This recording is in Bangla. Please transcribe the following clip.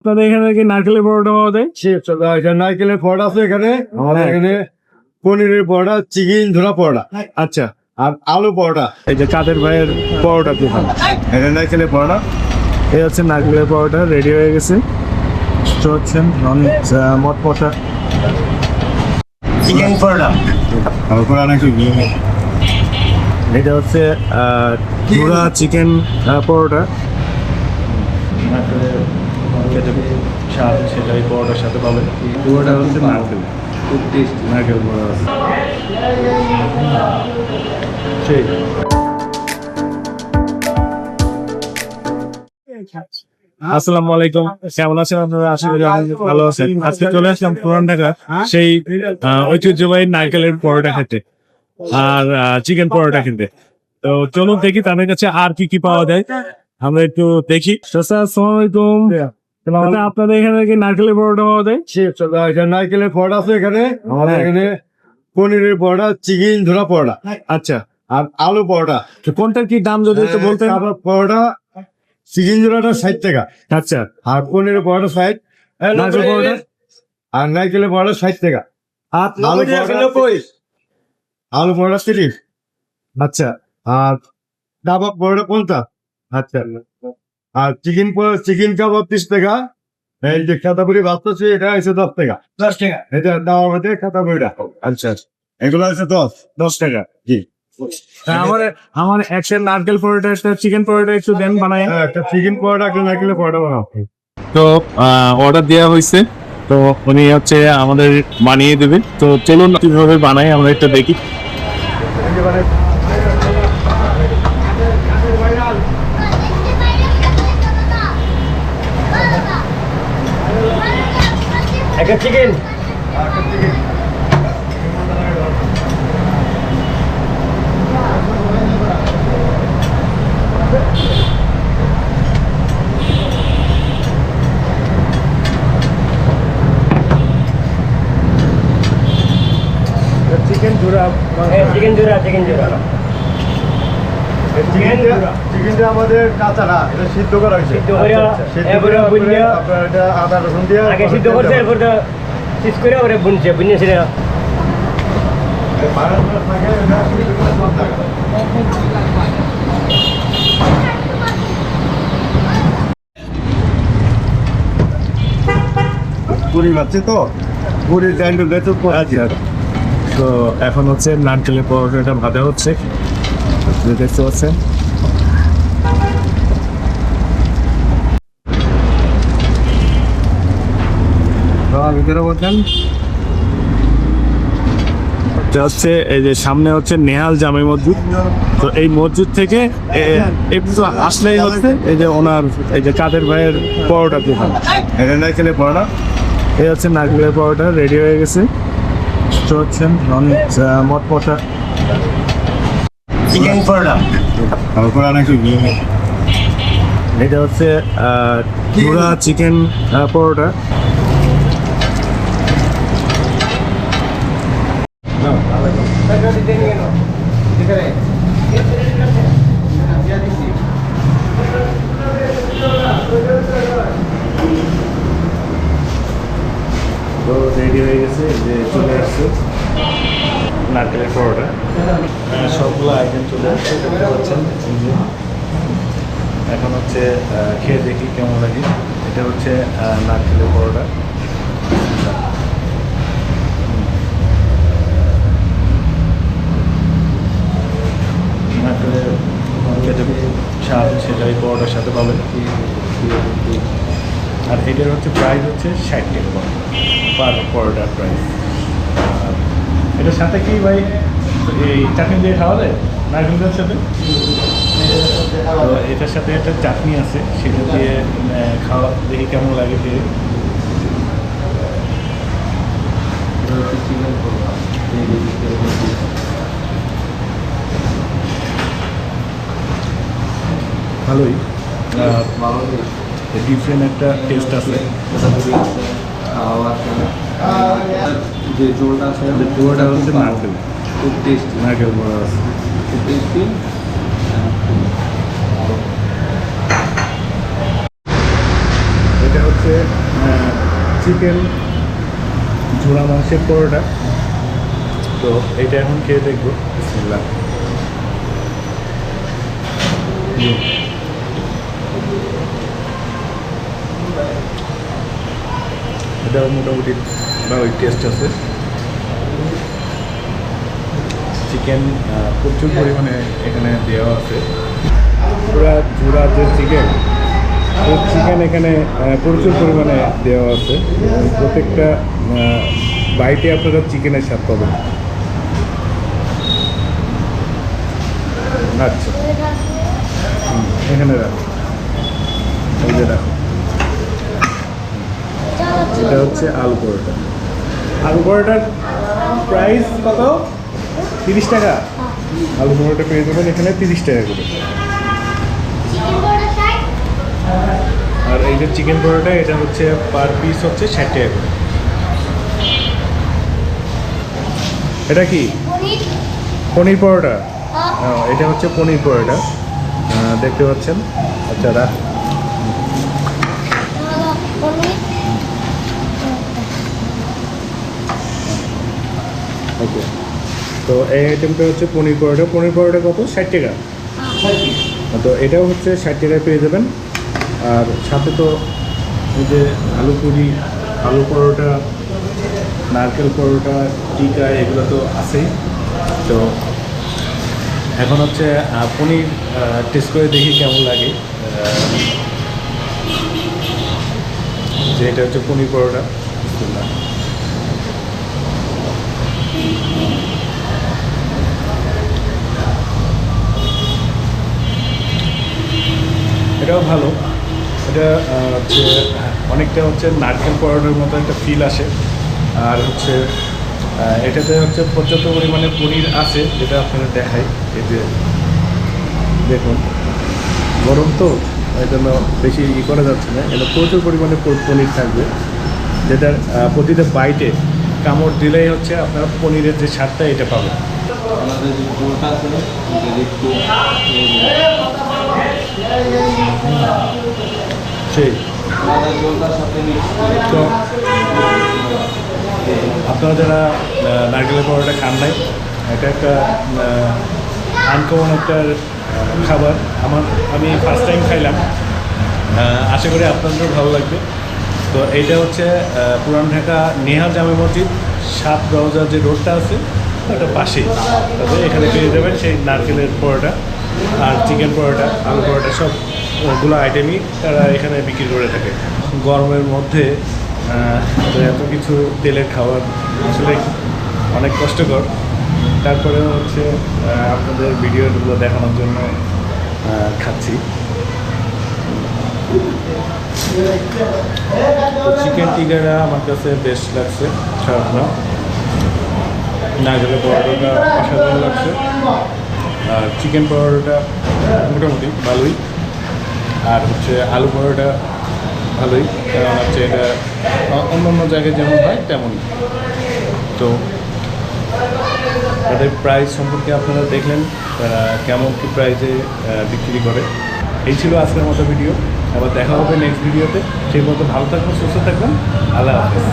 আপনাদের এখানে কি নারকেলের পরোটা পাওয়া যায়? নারকেলের পরোটা আছে এখানে, আমাদের এখানে পনিরের পরোটা, চিকেন ঝোলা পরোটা, আচ্ছা, আর আলু পরোটা। এই যে কাদের ভাইয়ের পরোটা দোকান, এটা নারকেলের পরোটা। এই হচ্ছে নারকেলের পরোটা রেডি হয়ে গেছে। হচ্ছেন মটমটা চিকেন পরোটা, পরোটা নাকি এটা হচ্ছে চূড়া চিকেন পরোটা। স্বাদ সেটা এই পরোটার সাথে পাবেন। পুরোটা হচ্ছে নারকেল, খুব টেস্টি নারকেল পরোটা সেই। আসসালামু আলাইকুম, কেমন আছেন আপনারা? আশা করি ভালো আছেন। আজকে চলে আসলাম পুরান ঢাকা সেই ঐতিহ্যবাহী নারকেলের পরোটা খেতে আর চিকেন পরোটা খেতে। তো চলুন দেখি তাদের কাছে আর কি কি পাওয়া যায়, আমরা একটু দেখি। আসসালামু আলাইকুম, আপনাদের এখানে কি নারকেলের পরোটা পাওয়া যায়? নারকেলের পরোটা আছে এখানে, আমাদের এখানে পনিরের পরোটা, চিকেন ঝোলা পরোটা, আচ্ছা, আর আলু পরোটা। তো কোনটার কি দাম যদি একটু বলতেন? আলু পরোটা, চিকেন ঝোলাটা 60 টাকা, আচ্ছা, আর পনিরের পরোটা 60, নারকেল পরোটা আর নারকেলের পরোটা 60 টাকা, আলু পরোটা 30, আচ্ছা আর কাবাব পরোটা 50, আচ্ছা আর চিকেন কাবাব 30 টাকা। এই যে খাতাপুরি ভাবতেছি এটা হচ্ছে 10 টাকা, এটা দেওয়া হবে খাতাপুরিটা। আচ্ছা, এগুলো হচ্ছে 10 টাকা। জি, আমার একটা নারকেল পরোটা, একটা চিকেন পরোটা একটু দেন বানায়। একটা চিকেন পরোটা, একটা নারকেলের পরোটা বানাও। তো অর্ডার দেওয়া হয়েছে, তো উনি হচ্ছে আমাদের বানিয়ে দেবে। তো চলুন কিভাবে বানাই আমরা একটা দেখি। একটা চিকেন, চিকেন জোড়া, চিকেনটা আমাদের কাঁচা না, এটা সিদ্ধ করা হয়েছে। আপনার এটা আদা রসুন দিয়ে আগে সিদ্ধ করছে, এরপর চিজ করে ওরে বুনছে, বুনিয়েছে পুরি মারছে তো, পুরি তো এখন হচ্ছে নারকেলের পরোটাটা ভাজা হচ্ছে, দেখতে পাচ্ছেন। ভিতরে বলছেন হচ্ছে এই যে সামনে হচ্ছে নেহাল জামে মসজিদ। তো এই মসজিদ থেকে একটু আসলেই হচ্ছে এই যে ওনার এই যে কাদের ভাইয়ের পরোটা দোকান, এটা নারকেলের পরোটা। এই হচ্ছে নারকেলের পরোটা রেডি হয়ে গেছে। হচ্ছেন মটমটা চিকেন পরোটা, পরোটা নাকি এটা হচ্ছে চূড়া চিকেন পরোটা। তো রেডি হয়ে গেছে, যে চলে আসছে নারকেলের পরোটা। সবগুলো আইটেম চলে আসছে, দেখতে পাচ্ছেন। এখন হচ্ছে খেয়ে দেখি কেমন লাগে। এটা হচ্ছে নারকেলের পরোটা। নারকেলের খেতে স্বাদ সেটা এই পরোটার সাথে পাবেন। আর এটার হচ্ছে প্রাইস হচ্ছে 60 টাকা পার পরোটার প্রাইস। আর এটার সাথে কি ভাই এই চাটনি দিয়ে খাওয়া যায় নারকেলের সাথে? তো এটার সাথে একটা চাটনি আছে, সেটা দিয়ে খাওয়া দেখি কেমন লাগে খেয়ে। ভালোই, ডিফারেন্ট একটা টেস্ট আছে। যে ঝোলটা আছে পুরোটা হচ্ছে নারকেল, খুব টেস্টি, নারকেল বড়া আছে। খুব টেস্টি। এটা হচ্ছে হচ্ছে চিকেন ঝোড়া মাংসের পরোটা। তো এটা এখন খেয়ে দেখবো। বিসমিল্লাহ। এটা মোটামুটি ভালোই টেস্ট আছে। চিকেন প্রচুর পরিমাণে এখানে দেওয়া আছে। পুরা ঝুরা যে চিকেন, ওই চিকেন এখানে প্রচুর পরিমাণে দেওয়া আছে এবং প্রত্যেকটা বাইটে আপনারা চিকেনের স্বাদ পাবেন। আচ্ছা, এখানে রাখো, এই যে রাখো। এটা হচ্ছে আলু পরোটা। আলু পরোটার প্রাইস কত? 30 টাকা। আলু পরোটা পেয়ে যাবেন এখানে 30 টাকা করে। আর এই যে চিকেন পরোটা, এটা হচ্ছে পার পিস হচ্ছে 60 টাকা করে। এটা কি পনির পরোটা? এটা হচ্ছে পনির পরোটা, দেখতে পাচ্ছেন। আচ্ছা, রাখ। ওকে, তো এই আইটেমটা হচ্ছে পনির পরোটা। পনির পরোটা কত? 60 টাকা। তো এটাও হচ্ছে 60 টাকায় পেয়ে যাবেন। আর সাথে তো এই যে আলু পুরি, আলু পরোটা, নারকেল পরোটা, টিকা, এগুলো তো আছেই। তো এখন হচ্ছে পনির টেস্ট করে দেখি কেমন লাগে। যে এটা হচ্ছে পনির পরোটা। এটাও ভালো। এটা হচ্ছে অনেকটা হচ্ছে নারকেল পরোটার মতো একটা ফিল আসে। আর হচ্ছে এটাতে হচ্ছে পর্যাপ্ত পরিমাণে পনির আছে, যেটা আপনারা দেখায়। এই যে দেখুন, গরম তো এই জন্য বেশি করা যাচ্ছে না। এটা প্রচুর পরিমাণে পনির থাকবে, যেটার প্রতিটা বাইটে কামড় দিলেই হচ্ছে আপনারা পনিরের যে স্বাদটা এটা পাবেন। আমাদের যে জোলটা আছে যদি একটু সেই আমাদের জোলটার সাথে মিক্স করে তো আপনারা যারা নারকেলের পরোটা খান নাই, এটা একটা আনকমন একটা খাবার। আমি ফার্স্ট টাইম খাইলাম, আশা করি আপনাদেরও ভালো লাগবে। তো এইটা হচ্ছে পুরান ঢাকা নেহা জামে মসজিদ 7 দরজা যে রোডটা আছে ওটা পাশেই। তবে এখানে পেয়ে যাবেন সেই নারকেলের পরোটা আর চিকেন পরোটা, আলু পরোটা, সবগুলো আইটেমই তারা এখানে বিক্রি করে থাকে। গরমের মধ্যে তো এত কিছু তেলের খাবার আসলে অনেক কষ্টকর। তারপরে হচ্ছে আপনাদের ভিডিওগুলো দেখানোর জন্য খাচ্ছি। তো চিকেন টিকাটা আমার কাছে বেস্ট লাগছে, খারাপ না। নারকেলের পরোটাটা অসাধারণ লাগছে। আর চিকেন পরোটাটা মোটামুটি ভালোই। আর হচ্ছে আলু পরোটা ভালোই, কারণ হচ্ছে এটা অন্য অন্য জায়গায় যেমন হয় তেমনই। তো এদের প্রাইস সম্পর্কে আপনারা দেখলেন, তারা কেমন কী প্রাইসে বিক্রি করে। এই ছিল আজকের মতো ভিডিও। আবার দেখা হবে নেক্সট ভিডিওতে। সেই মতো ভালো থাকবেন, সুস্থ থাকবেন। আল্লাহ হাফেজ।